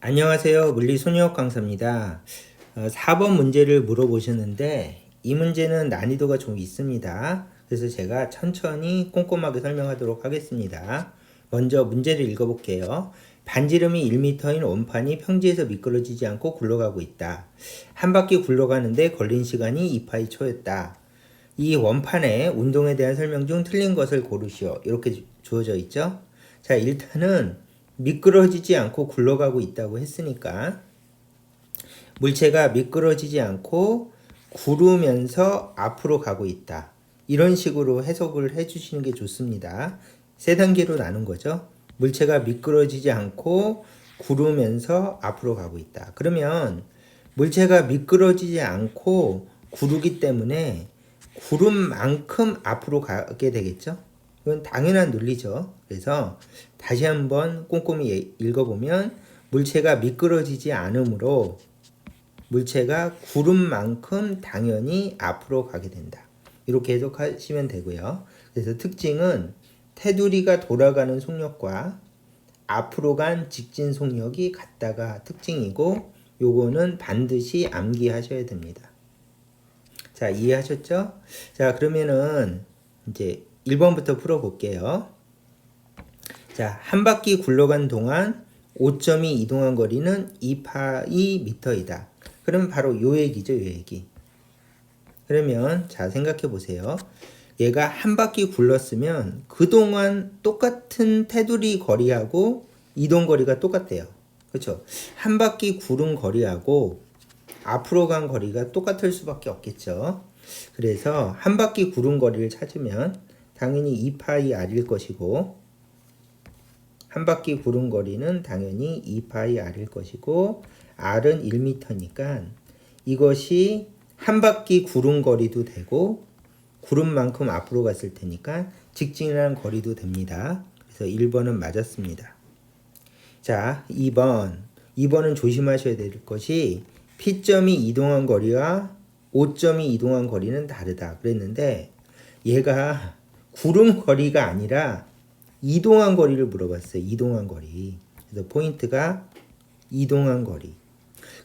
안녕하세요. 물리소녀 강사입니다. 4번 문제를 물어보셨는데 이 문제는 난이도가 좀 있습니다. 그래서 제가 천천히 꼼꼼하게 설명하도록 하겠습니다. 먼저 문제를 읽어볼게요. 반지름이 1m인 원판이 평지에서 미끄러지지 않고 굴러가고 있다. 한 바퀴 굴러가는데 걸린 시간이 2파이 초였다. 이 원판의 운동에 대한 설명 중 틀린 것을 고르시오. 이렇게 주어져 있죠. 자, 일단은 미끄러지지 않고 굴러가고 있다고 했으니까 물체가 미끄러지지 않고 구르면서 앞으로 가고 있다. 이런 식으로 해석을 해주시는 게 좋습니다. 세 단계로 나눈 거죠. 물체가 미끄러지지 않고 구르면서 앞으로 가고 있다. 그러면 물체가 미끄러지지 않고 구르기 때문에 구름 만큼 앞으로 가게 되겠죠. 이건 당연한 논리죠. 그래서 다시 한번 꼼꼼히 읽어보면 물체가 미끄러지지 않으므로 물체가 구름만큼 당연히 앞으로 가게 된다. 이렇게 해석하시면 되고요. 그래서 특징은 테두리가 돌아가는 속력과 앞으로 간 직진 속력이 같다가 특징이고 요거는 반드시 암기하셔야 됩니다. 자, 이해하셨죠? 자, 그러면은 이제 1번부터 풀어볼게요. 자, 한 바퀴 굴러간 동안 5점이 이동한 거리는 2파이 미터이다. 그러면 바로 요 얘기죠, 요 얘기. 그러면 자, 생각해 보세요. 얘가 한 바퀴 굴렀으면 그동안 똑같은 테두리 거리하고 이동 거리가 똑같대요. 그렇죠? 한 바퀴 구른 거리하고 앞으로 간 거리가 똑같을 수밖에 없겠죠. 그래서 한 바퀴 구른 거리를 찾으면 당연히 2파이 r일 것이고 한 바퀴 구른 거리는 당연히 2파이 r일 것이고 r은 1m니까 이것이 한 바퀴 구른 거리도 되고 구른 만큼 앞으로 갔을 테니까 직진한 거리도 됩니다. 그래서 1번은 맞았습니다. 자, 2번은 조심하셔야 될 것이 P점이 이동한 거리와 O점이 이동한 거리는 다르다 그랬는데 얘가 구름 거리가 아니라 이동한 거리를 물어봤어요. 이동한 거리. 그래서 포인트가 이동한 거리.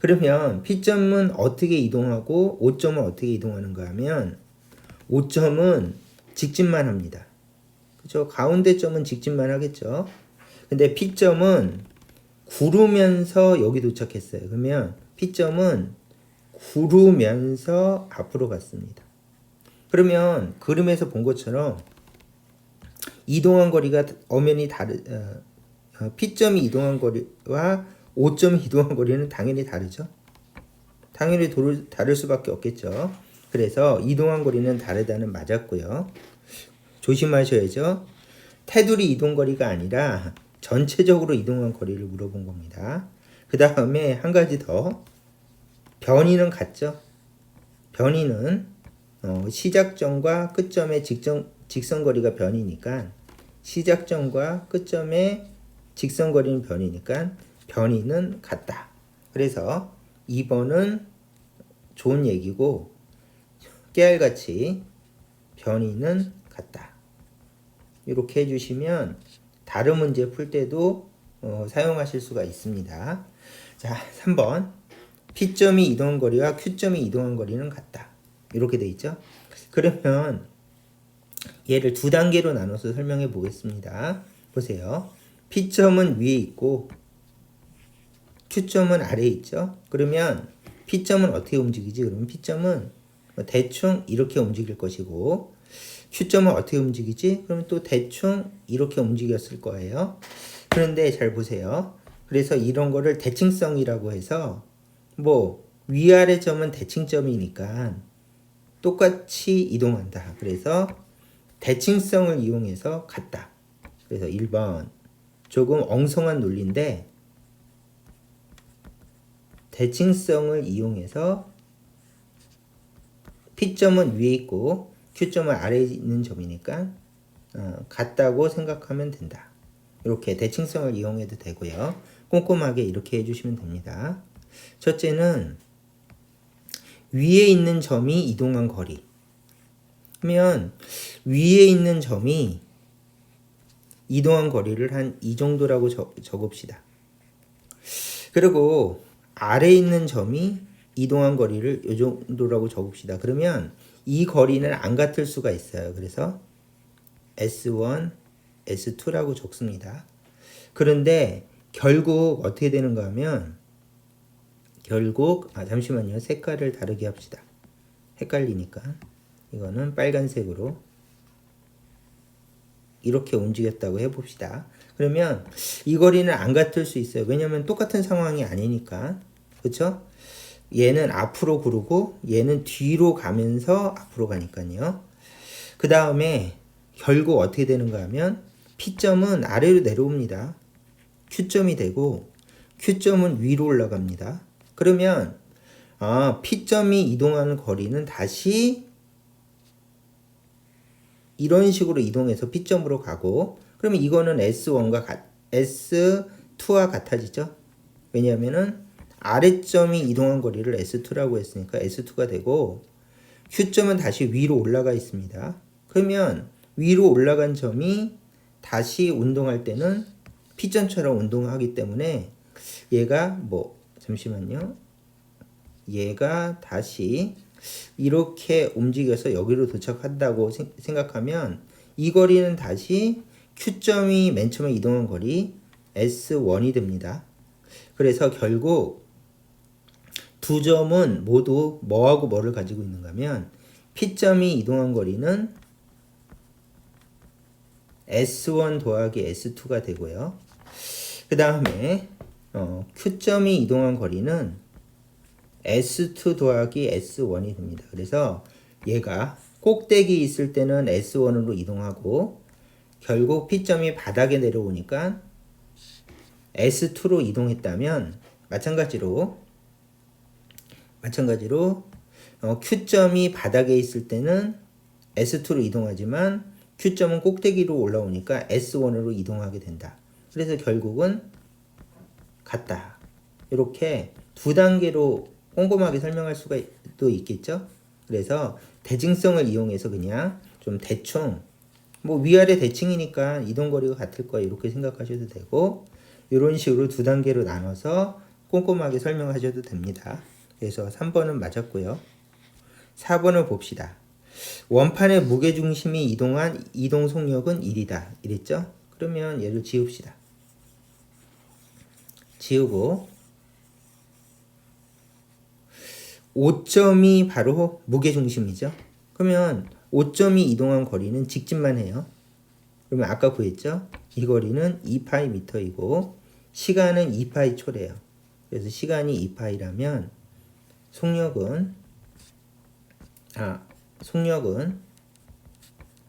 그러면 P점은 어떻게 이동하고 O점은 어떻게 이동하는가 하면 O점은 직진만 합니다. 그렇죠? 가운데 점은 직진만 하겠죠. 근데 P점은 구르면서 여기 도착했어요. 그러면 P점은 구르면서 앞으로 갔습니다. 그러면 그림에서 본 것처럼 이동한 거리가 엄연히 P점이 이동한 거리와 O점이 이동한 거리는 당연히 다르죠. 당연히 다를 수밖에 없겠죠. 그래서 이동한 거리는 다르다는 맞았고요. 조심하셔야죠. 테두리 이동 거리가 아니라 전체적으로 이동한 거리를 물어본 겁니다. 그 다음에 한 가지 더. 변이는 같죠. 변이는 시작점과 끝점의 직선거리가 변이니까 시작점과 끝점의 직선거리는 변이니까 변이는 같다. 그래서 2번은 좋은 얘기고 깨알같이 변이는 같다. 이렇게 해주시면 다른 문제 풀 때도 사용하실 수가 있습니다. 자, 3번 P점이 이동한 거리와 Q점이 이동한 거리는 같다. 이렇게 돼 있죠. 그러면 얘를 두 단계로 나눠서 설명해 보겠습니다. 보세요. P점은 위에 있고 Q점은 아래에 있죠. 그러면 P점은 어떻게 움직이지? 그러면 P점은 대충 이렇게 움직일 것이고 Q점은 어떻게 움직이지? 그러면 또 대충 이렇게 움직였을 거예요. 그런데 잘 보세요. 그래서 이런 거를 대칭성이라고 해서 뭐 위아래 점은 대칭점이니까 똑같이 이동한다. 그래서 대칭성을 이용해서 같다. 그래서 1번 조금 엉성한 논리인데 대칭성을 이용해서 P점은 위에 있고 Q점은 아래에 있는 점이니까 같다고 생각하면 된다. 이렇게 대칭성을 이용해도 되고요. 꼼꼼하게 이렇게 해주시면 됩니다. 첫째는 위에 있는 점이 이동한 거리. 그러면 위에 있는 점이 이동한 거리를 한 이 정도라고 적읍시다. 그리고 아래에 있는 점이 이동한 거리를 이 정도라고 적읍시다. 그러면 이 거리는 안 같을 수가 있어요. 그래서 S1, S2라고 적습니다. 그런데 결국 어떻게 되는가 하면 잠시만요. 색깔을 다르게 합시다. 헷갈리니까 이거는 빨간색으로 이렇게 움직였다고 해봅시다. 그러면 이 거리는 안 같을 수 있어요. 왜냐면 똑같은 상황이 아니니까. 그쵸? 얘는 앞으로 구르고 얘는 뒤로 가면서 앞으로 가니까요. 그 다음에 결국 어떻게 되는가 하면 P점은 아래로 내려옵니다. Q점이 되고 Q점은 위로 올라갑니다. 그러면 P점이 이동하는 거리는 다시 이런 식으로 이동해서 P점으로 가고, 그러면 이거는 S1과 S2와 같아지죠. 왜냐하면은 아래점이 이동한 거리를 S2라고 했으니까 S2가 되고, Q점은 다시 위로 올라가 있습니다. 그러면 위로 올라간 점이 다시 운동할 때는 P점처럼 운동하기 때문에 얘가 잠시만요. 얘가 다시 이렇게 움직여서 여기로 도착한다고 생각하면 이 거리는 다시 Q점이 맨 처음에 이동한 거리 S1이 됩니다. 그래서 결국 두 점은 모두 뭐하고 뭐를 가지고 있는가 하면 P점이 이동한 거리는 S1 더하기 S2가 되고요. 그 다음에 Q점이 이동한 거리는 S2 더하기 S1이 됩니다. 그래서 얘가 꼭대기 있을 때는 S1으로 이동하고 결국 P점이 바닥에 내려오니까 S2로 이동했다면 마찬가지로 Q점이 바닥에 있을 때는 S2로 이동하지만 Q점은 꼭대기로 올라오니까 S1으로 이동하게 된다. 그래서 결국은 같다. 이렇게 두 단계로 꼼꼼하게 설명할 수가 또 있겠죠. 그래서 대칭성을 이용해서 그냥 좀 대충 위아래 대칭이니까 이동거리가 같을 거야 이렇게 생각하셔도 되고, 이런 식으로 두 단계로 나눠서 꼼꼼하게 설명하셔도 됩니다. 그래서 3번은 맞았고요. 4번을 봅시다. 원판의 무게중심이 이동한 이동 속력은 1이다. 이랬죠? 그러면 얘를 지웁시다. 지우고 5점이 바로 무게중심이죠. 그러면 5점이 이동한 거리는 직진만 해요. 그러면 아까 구했죠? 이 거리는 2파이 미터이고 시간은 2파이 초래요. 그래서 시간이 2파이라면 속력은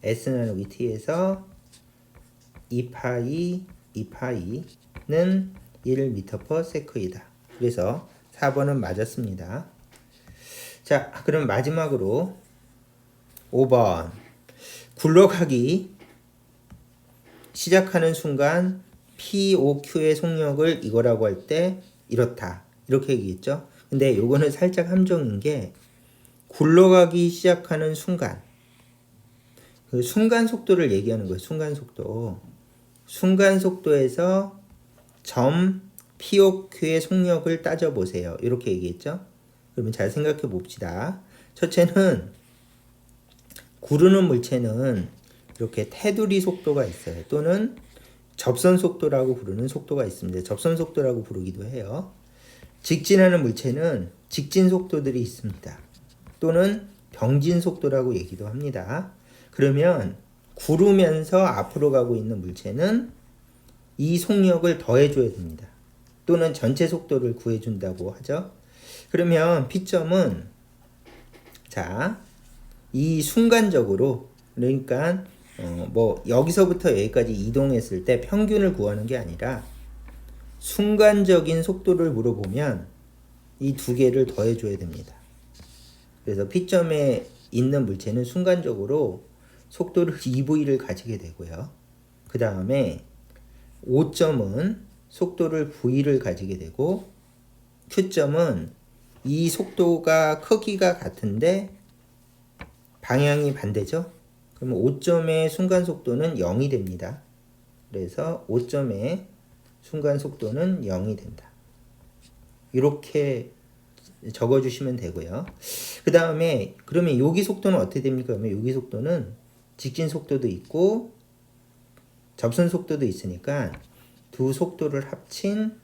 S 나누기 T에서 2파이는 1m/s이다. 그래서 4번은 맞았습니다. 자, 그럼 마지막으로 5번. 굴러가기 시작하는 순간 POQ의 속력을 이거라고 할 때 이렇다. 이렇게 얘기했죠. 근데 요거는 살짝 함정인 게 굴러가기 시작하는 순간, 그 순간 속도를 얘기하는 거예요. 순간 속도. 순간 속도에서 점 POQ의 속력을 따져보세요. 이렇게 얘기했죠. 그러면 잘 생각해 봅시다. 첫째는 구르는 물체는 이렇게 테두리 속도가 있어요. 또는 접선 속도라고 부르는 속도가 있습니다. 접선 속도라고 부르기도 해요. 직진하는 물체는 직진 속도들이 있습니다. 또는 병진 속도라고 얘기도 합니다. 그러면 구르면서 앞으로 가고 있는 물체는 이 속력을 더해줘야 됩니다. 또는 전체 속도를 구해준다고 하죠. 그러면 P점은 이 순간적으로, 그러니까 여기서부터 여기까지 이동했을 때 평균을 구하는 게 아니라 순간적인 속도를 물어보면 이 두 개를 더해줘야 됩니다. 그래서 P점에 있는 물체는 순간적으로 속도를 EV를 가지게 되고요. 그 다음에 5점은 속도를 V를 가지게 되고, Q점은 이 속도가 크기가 같은데 방향이 반대죠. 그러면 5점의 순간 속도는 0이 됩니다. 그래서 5점의 순간 속도는 0이 된다. 이렇게 적어주시면 되고요. 그 다음에 그러면 여기 속도는 어떻게 됩니까? 그러면 여기 속도는 직진 속도도 있고 접선 속도도 있으니까 두 속도를 합친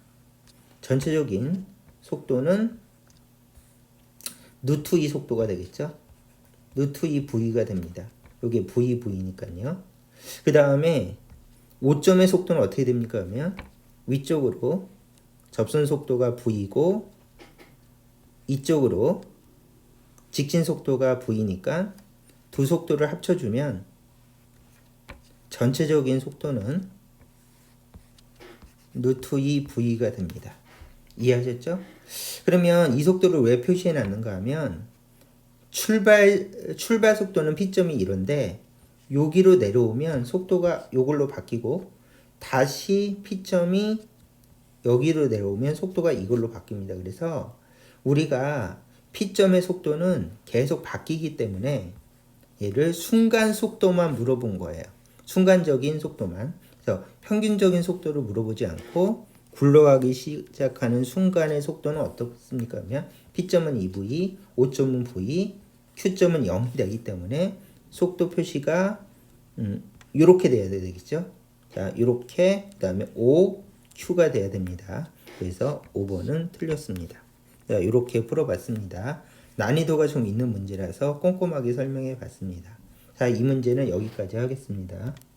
전체적인 속도는 루트 2 속도가 되겠죠. 루트 2 V가 됩니다. 이게 V니까요. 그 다음에 5점의 속도는 어떻게 됩니까? 그러면 위쪽으로 접선 속도가 V고 이쪽으로 직진 속도가 V니까 두 속도를 합쳐주면 전체적인 속도는 루트 2 V가 됩니다. 이해하셨죠? 그러면 이 속도를 왜 표시해 놨는가 하면 출발 속도는 P점이 이런데 여기로 내려오면 속도가 요걸로 바뀌고 다시 P점이 여기로 내려오면 속도가 이걸로 바뀝니다. 그래서 우리가 P점의 속도는 계속 바뀌기 때문에 얘를 순간 속도만 물어본 거예요. 순간적인 속도만. 그래서 평균적인 속도를 물어보지 않고 굴러가기 시작하는 순간의 속도는 어떻습니까? 그러면 P점은 2V, O점은 V, Q점은 0이 되기 때문에 속도 표시가 이렇게 돼야 되겠죠? 자, 이렇게 그다음에 O, Q가 돼야 됩니다. 그래서 5번은 틀렸습니다. 자, 이렇게 풀어봤습니다. 난이도가 좀 있는 문제라서 꼼꼼하게 설명해 봤습니다. 자, 이 문제는 여기까지 하겠습니다.